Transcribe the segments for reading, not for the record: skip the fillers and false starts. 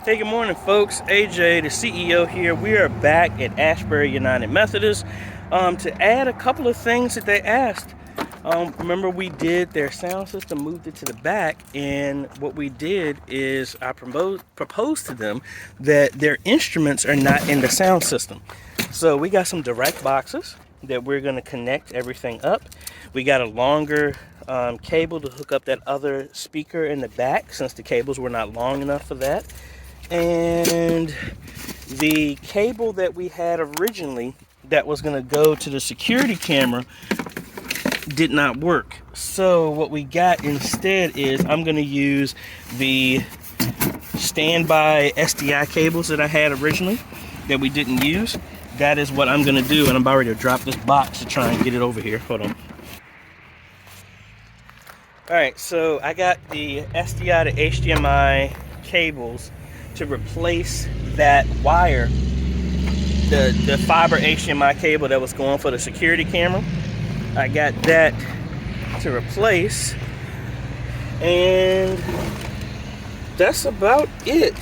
Hey, good morning, folks. AJ, the CEO here. We are back at Asbury United Methodist to add a couple of things that they asked. Remember, we did their sound system, moved it to the back, and what we did is I proposed to them that their instruments are not in the sound system. So we got some direct boxes that we're going to connect everything up. We got a longer cable to hook up that other speaker in the back, since the cables were not long enough for that. And the cable that we had originally that was going to go to the security camera did not work. So what we got instead is I'm going to use the standby SDI cables that I had originally that we didn't use. That is what I'm going to do, and I'm about ready to drop this box to try and get it over here. Hold on. Alright, so I got the SDI to HDMI cables to replace that wire, the fiber HDMI cable that was going for the security camera. I got that to replace, and that's about it.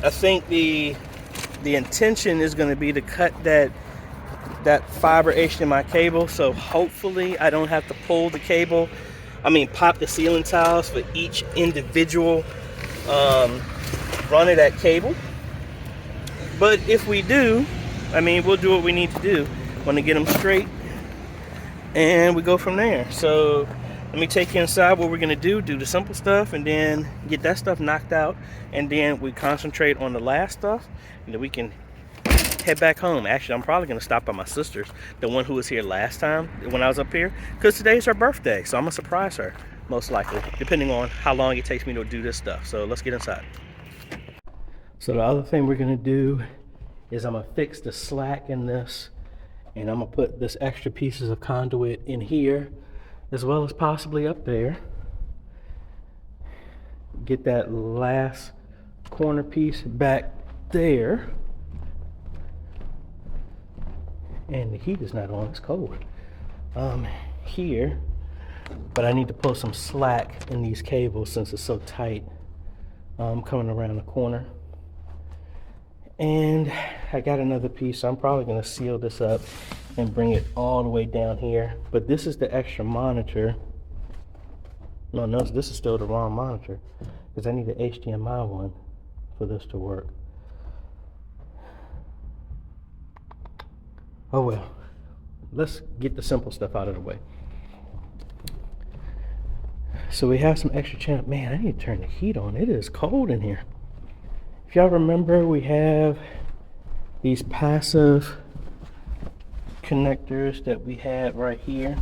I think the intention is going to be to cut that fiber HDMI cable, so hopefully I don't have to pull the cable, pop the ceiling tiles for each individual run of that cable. But if we do, we'll do what we need to do. Want to get them straight, and we go from there. So let me take you inside. What we're going to do the simple stuff, and then get that stuff knocked out, and then we concentrate on the last stuff, and then we can head back home. Actually, I'm probably going to stop by my sister's, the one who was here last time when I was up here, because today's her birthday, so I'm going to surprise her, most likely, depending on how long it takes me to do this stuff. So let's get inside. So the other thing we're going to do is I'm going to fix the slack in this, and I'm going to put this extra pieces of conduit in here, as well as possibly up there. Get that last corner piece back there. And the heat is not on, it's cold. Here, but I need to pull some slack in these cables since it's so tight. Coming around the corner. And I got another piece, so I'm probably gonna seal this up and bring it all the way down here. But this is the extra monitor. No, this is still the wrong monitor, because I need an HDMI one for this to work. Oh well, let's get the simple stuff out of the way. So we have some extra channel. Man, I need to turn the heat on. It is cold in here. If y'all remember, we have these passive connectors that we had right here.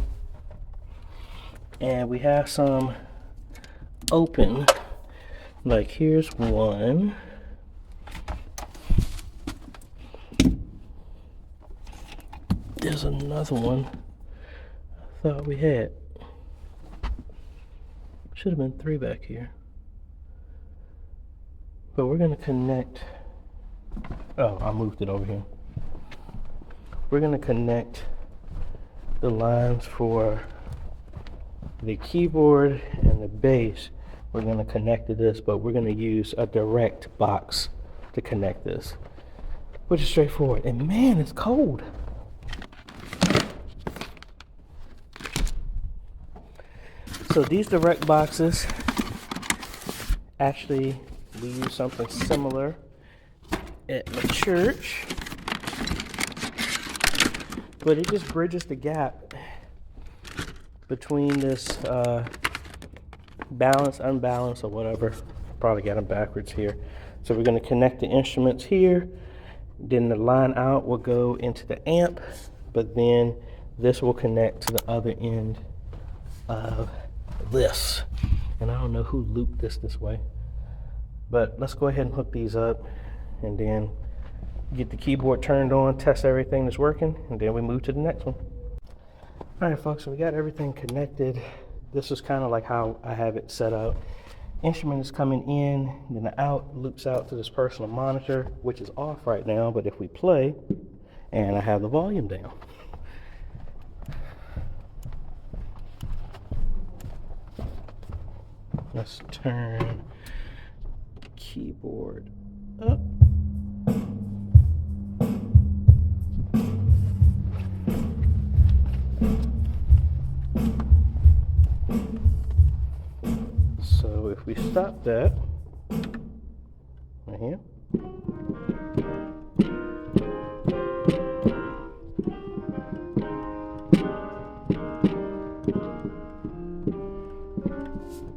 And we have some open. Like here's one. There's another one I thought we had. Should have been 3 back here. But we're going to connect. Oh, I moved it over here. We're going to connect the lines for the keyboard and the bass. We're going to connect to this, but we're going to use a direct box to connect this, which is straightforward. And man, it's cold. So these direct boxes, actually we use something similar at my church, but it just bridges the gap between this balance, unbalance, or whatever. Probably got them backwards here. So we're going to connect the instruments here, then the line out will go into the amp, but then this will connect to the other end of this. And I don't know who looped this way, but let's go ahead and hook these up, and then get the keyboard turned on, test everything that's working, and then we move to the next one. All right, folks, so we got everything connected. This is kind of like how I have it set up. Instrument is coming in, then the out loops out to this personal monitor, which is off right now, but if we play, and I have the volume down. Let's turn keyboard up. So if we stop that right here,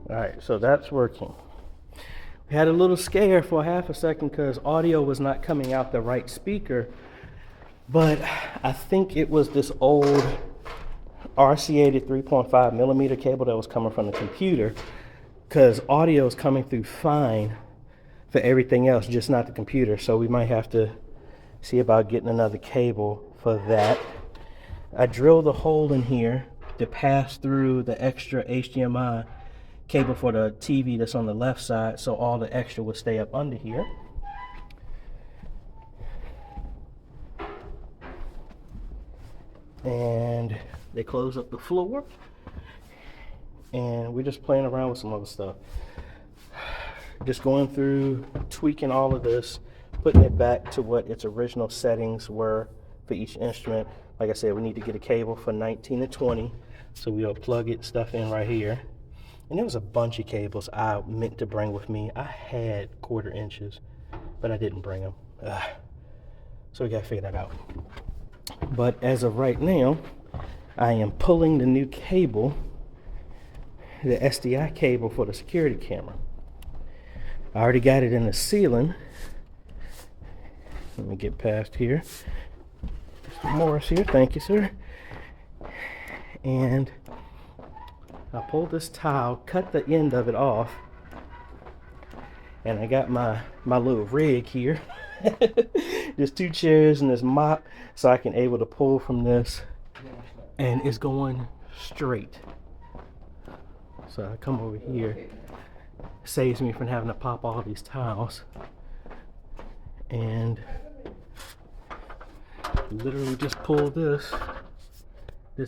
all right, so that's working. We had a little scare for half a second because audio was not coming out the right speaker, but I think it was this old RCA 3.5 millimeter cable that was coming from the computer, because audio is coming through fine for everything else, just not the computer. So we might have to see about getting another cable for that. I drilled a hole in here to pass through the extra HDMI cable for the TV that's on the left side, so all the extra will stay up under here. And they close up the floor, and we're just playing around with some other stuff. Just going through, tweaking all of this, putting it back to what its original settings were for each instrument. Like I said, we need to get a cable for 19 and 20, so we'll plug it stuff in right here. And there was a bunch of cables I meant to bring with me. I had 1/4 inches, but I didn't bring them. So we gotta figure that out. But as of right now, I am pulling the new cable, the SDI cable for the security camera. I already got it in the ceiling. Let me get past here. Mr. Morris here, thank you, sir. And I pulled this tile, cut the end of it off, and I got my little rig here. There's 2 chairs and this mop, so I can able to pull from this, and it's going straight. So I come over here, saves me from having to pop all these tiles, and literally just pull this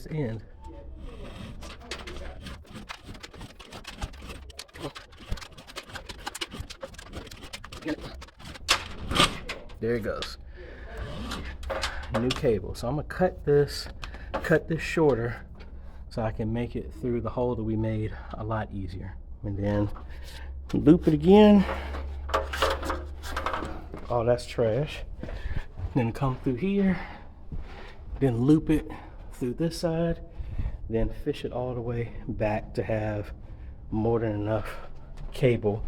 end. There it goes. New cable. So I'm gonna cut this shorter so I can make it through the hole that we made a lot easier. And then loop it again. Oh, that's trash. Then come through here. Then loop it through this side. Then fish it all the way back to have more than enough cable.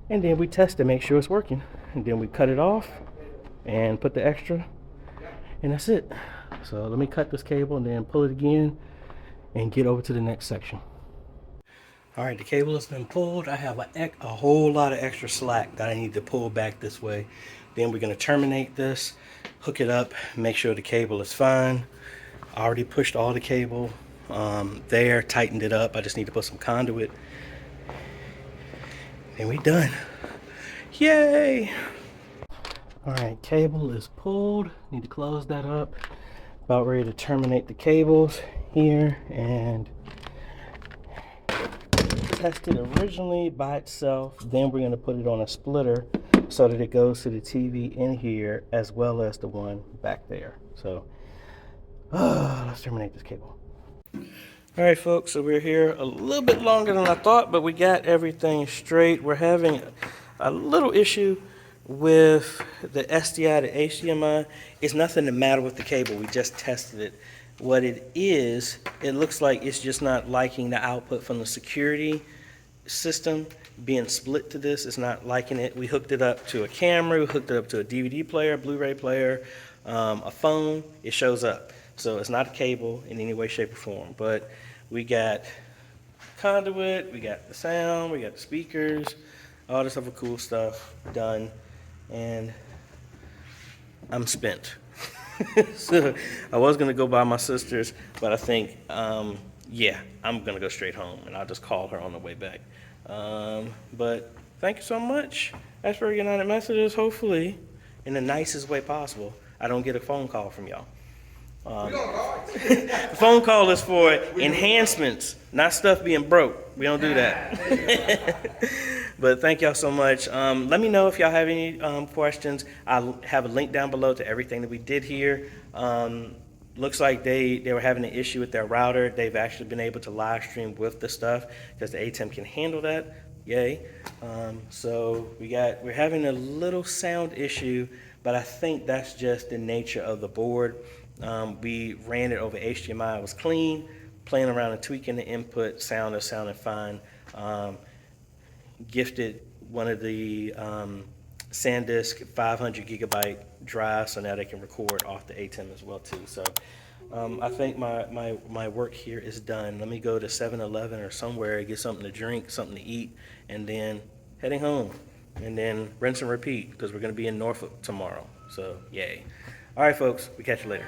And then we test to make sure it's working. And then we cut it off and put the extra, and that's it. So let me cut this cable and then pull it again and get over to the next section. All right, the cable has been pulled. I have a whole lot of extra slack that I need to pull back this way. Then we're gonna terminate this, hook it up, make sure the cable is fine. I already pushed all the cable there, tightened it up. I just need to put some conduit, and we done. Yay! All right, cable is pulled. Need to close that up. About ready to terminate the cables here and test it originally by itself. Then we're going to put it on a splitter so that it goes to the TV in here as well as the one back there. So let's terminate this cable. All right, folks, so we're here a little bit longer than I thought, but we got everything straight. We're having a little issue with the SDI to HDMI. It's nothing the matter with the cable. We just tested it. What it is, it looks like it's just not liking the output from the security system being split to this. It's not liking it. We hooked it up to a camera. We hooked it up to a DVD player, Blu-ray player, a phone. It shows up. So it's not a cable in any way, shape, or form. But we got conduit, we got the sound, we got the speakers, all this other cool stuff done. And I'm spent. So I was gonna go by my sister's, but I think, yeah, I'm gonna go straight home and I'll just call her on the way back. But thank you so much, Asbury United Methodist. Hopefully, in the nicest way possible, I don't get a phone call from y'all. The phone call is for enhancements, not stuff being broke. We don't do that. But thank y'all so much. Let me know if y'all have any questions. I'll have a link down below to everything that we did here. Looks like they were having an issue with their router. They've actually been able to live stream with the stuff because the ATEM can handle that. Yay. So we're having a little sound issue, but I think that's just the nature of the board. We ran it over HDMI. It was clean. Playing around and tweaking the input, sounded fine. Gifted one of the SanDisk 500 gigabyte drive, so now they can record off the ATEM as well too. So I think my work here is done. Let me go to 7-Eleven or somewhere, get something to drink, something to eat, and then heading home. And then rinse and repeat because we're going to be in Norfolk tomorrow. So yay. All right, folks, we catch you later.